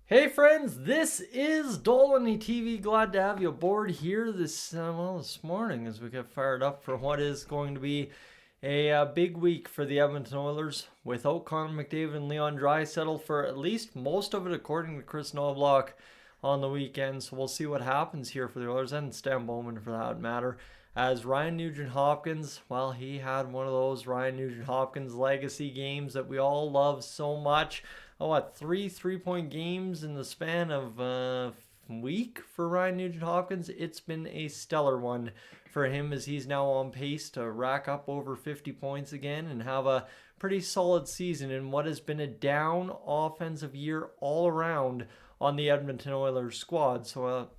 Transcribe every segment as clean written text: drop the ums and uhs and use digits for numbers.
Hey friends, this is Dolynny TV. Glad to have you aboard here this morning as we get fired up for what is going to be a big week for the Edmonton Oilers without Connor McDavid and Leon Draisaitl for at least most of it, according to Chris Knobloch on the weekend. So we'll see what happens here for the Oilers and Stan Bowman for that matter. As Ryan Nugent-Hopkins, well, he had one of those Ryan Nugent-Hopkins legacy games that we all love so much. Three three-point games in the span of a week for Ryan Nugent-Hopkins? It's been a stellar one for him as he's now on pace to rack up over 50 points again and have a pretty solid season in what has been a down offensive year all around on the Edmonton Oilers squad. So a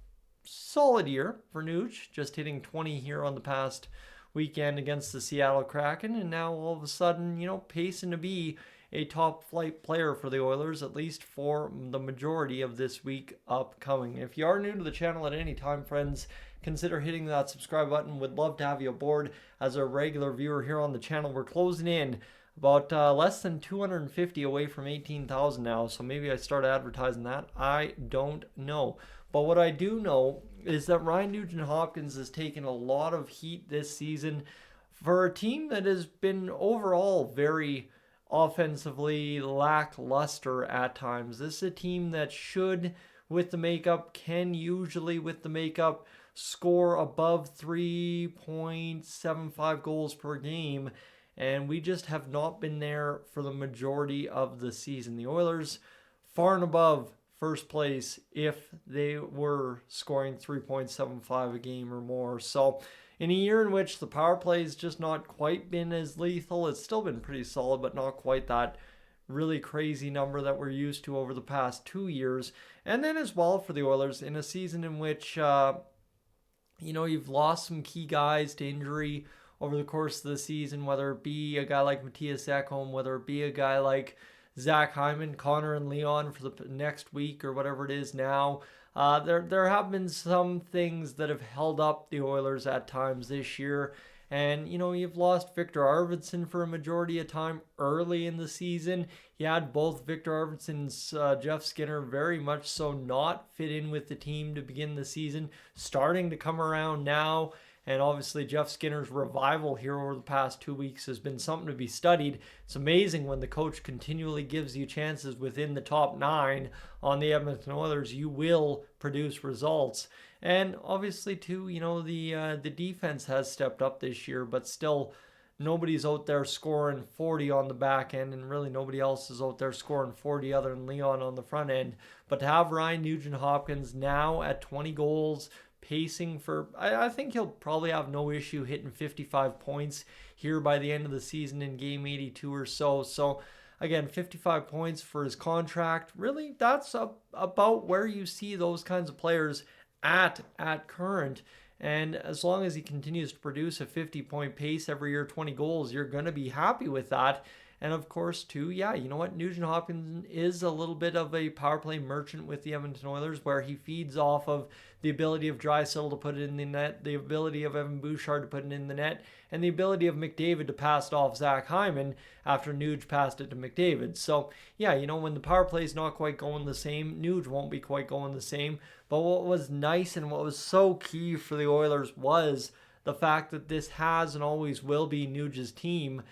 solid year for Nuge, just hitting 20 here on the past weekend against the Seattle Kraken, and now all of a sudden, pacing to be a top flight player for the Oilers, at least for the majority of this week upcoming. If you are new to the channel at any time, friends, consider hitting that subscribe button. Would love to have you aboard as a regular viewer here on the channel. We're closing in about less than 250 away from 18,000 now, so maybe I start advertising that. I don't know. But what I do know is that Ryan Nugent-Hopkins has taken a lot of heat this season for a team that has been overall very offensively lackluster at times. This is a team that should, with the makeup, can usually, with the makeup, score above 3.75 goals per game, and we just have not been there for the majority of the season. The Oilers far and above first place if they were scoring 3.75 a game or more. So in a year in which the power play has just not quite been as lethal, it's still been pretty solid, but not quite that really crazy number that we're used to over the past 2 years. And then as well for the Oilers, in a season in which, you've lost some key guys to injury over the course of the season, whether it be a guy like Matthias Ekholm, whether it be a guy like Zach Hyman, Connor and Leon for the next week or whatever it is now. There have been some things that have held up the Oilers at times this year. And, you've lost Victor Arvidsson for a majority of time early in the season. You had both Victor Arvidsson's Jeff Skinner very much so not fit in with the team to begin the season, starting to come around now. And obviously Jeff Skinner's revival here over the past 2 weeks has been something to be studied. It's amazing when the coach continually gives you chances within the top 9 on the Edmonton Oilers, you will produce results. And obviously too, the defense has stepped up this year, but still nobody's out there scoring 40 on the back end, and really nobody else is out there scoring 40 other than Leon on the front end. But to have Ryan Nugent-Hopkins now at 20 goals, pacing for, I think he'll probably have no issue hitting 55 points here by the end of the season in game 82 or so. So again, 55 points for his contract. Really, that's about where you see those kinds of players at current. And as long as he continues to produce a 50-point pace every year, 20 goals, you're going to be happy with that. And of course, too, you know what? Nugent-Hopkins is a little bit of a power play merchant with the Edmonton Oilers, where he feeds off of the ability of Draisaitl to put it in the net, the ability of Evan Bouchard to put it in the net, and the ability of McDavid to pass it off Zach Hyman after Nuge passed it to McDavid. So, when the power play is not quite going the same, Nuge won't be quite going the same. But what was nice and what was so key for the Oilers was the fact that this has and always will be Nuge's team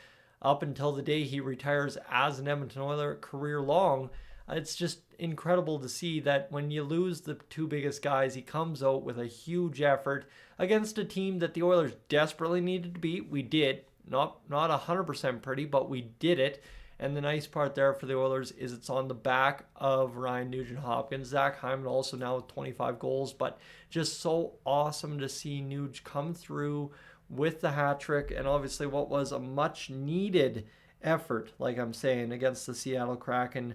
up until the day he retires as an Edmonton Oiler career long. It's just incredible to see that when you lose the two biggest guys, he comes out with a huge effort against a team that the Oilers desperately needed to beat. We did. Not 100% pretty, but we did it. And the nice part there for the Oilers is it's on the back of Ryan Nugent-Hopkins. Zach Hyman also now with 25 goals, but just so awesome to see Nuge come through with the hat trick, and obviously what was a much needed effort, like I'm saying, against the Seattle Kraken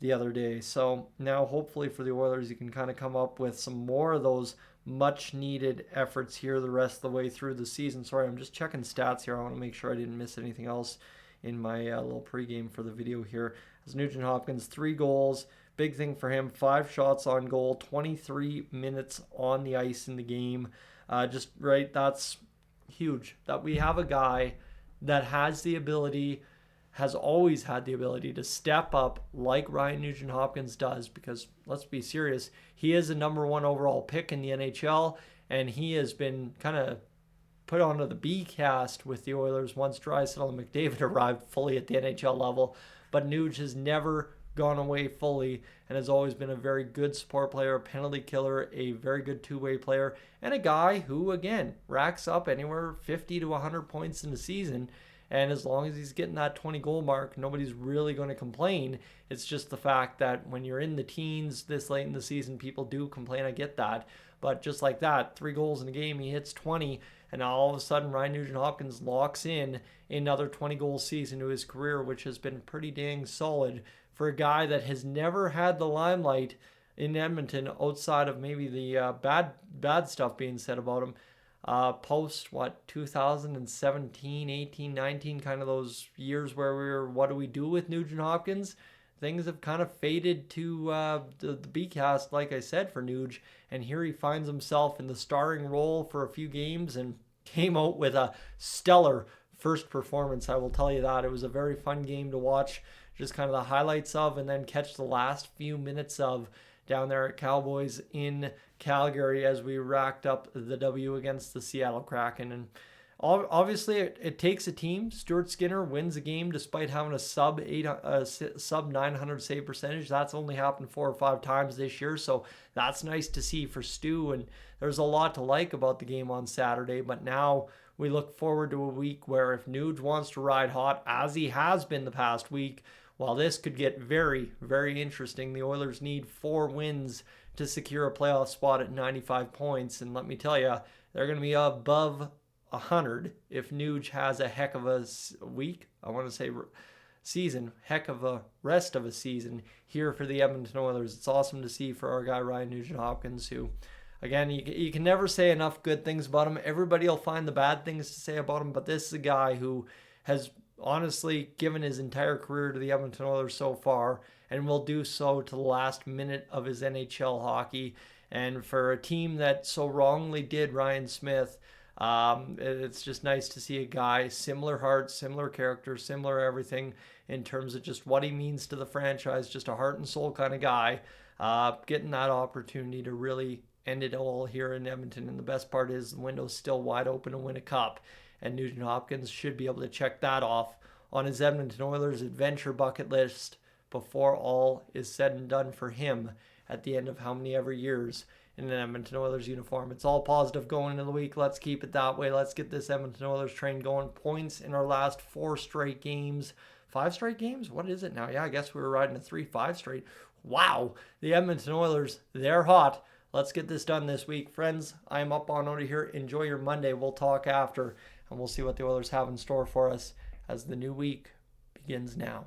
the other day. So now hopefully for the Oilers, you can kind of come up with some more of those much needed efforts here the rest of the way through the season. Sorry, I'm just checking stats here. I want to make sure I didn't miss anything else in my little pregame for the video here. As Nugent-Hopkins, 3 goals, big thing for him, 5 shots on goal, 23 minutes on the ice in the game. That's huge that we have a guy that has the ability, has always had the ability to step up like Ryan Nugent-Hopkins does, because let's be serious, he is a number 1 overall pick in the NHL, and he has been kind of put onto the B cast with the Oilers once Draisaitl and McDavid arrived fully at the NHL level. But Nuge has never gone away fully and has always been a very good support player, a penalty killer, a very good two-way player, and a guy who, again, racks up anywhere 50 to 100 points in the season. And as long as he's getting that 20-goal mark, nobody's really going to complain. It's just the fact that when you're in the teens this late in the season, people do complain. I get that. But just like that, 3 goals in a game, he hits 20, and now all of a sudden Ryan Nugent-Hopkins locks in another 20-goal season to his career, which has been pretty dang solid for a guy that has never had the limelight in Edmonton outside of maybe the bad stuff being said about him. Post 2017, 18, 19, kind of those years where we were, what do we do with Nugent-Hopkins? Things have kind of faded to the B-cast, like I said, for Nuge. And here he finds himself in the starring role for a few games and came out with a stellar first performance. I will tell you that. It was a very fun game to watch, just kind of the highlights of, and then catch the last few minutes of down there at Cowboys in Calgary as we racked up the W against the Seattle Kraken. And obviously, it takes a team. Stuart Skinner wins a game despite having a sub 900 save percentage. That's only happened 4 or 5 times this year, so that's nice to see for Stu. And there's a lot to like about the game on Saturday. But now we look forward to a week where if Nuge wants to ride hot, as he has been the past week, while this could get very, very interesting, the Oilers need 4 wins to secure a playoff spot at 95 points. And let me tell you, they're going to be above 100 if Nuge has a heck of a week. I want to say season, heck of a rest of a season here for the Edmonton Oilers. It's awesome to see for our guy Ryan Nugent-Hopkins, who, again, you can never say enough good things about him. Everybody will find the bad things to say about him, but this is a guy who has honestly given his entire career to the Edmonton Oilers so far and will do so to the last minute of his NHL hockey. And for a team that so wrongly did Ryan Smith, it's just nice to see a guy, similar heart, similar character, similar everything in terms of just what he means to the franchise, just a heart and soul kind of guy, getting that opportunity to really end it all here in Edmonton. And the best part is the window's still wide open to win a cup. And Nugent-Hopkins should be able to check that off on his Edmonton Oilers adventure bucket list before all is said and done for him at the end of how many ever years in an Edmonton Oilers uniform. It's all positive going into the week. Let's keep it that way. Let's get this Edmonton Oilers train going. Points in our last 4 straight games. 5 straight games? What is it now? Yeah, I guess we were riding a 3-5 straight. Wow. The Edmonton Oilers, they're hot. Let's get this done this week. Friends, I'm up on out of here. Enjoy your Monday. We'll talk after, and we'll see what the Oilers have in store for us as the new week begins now.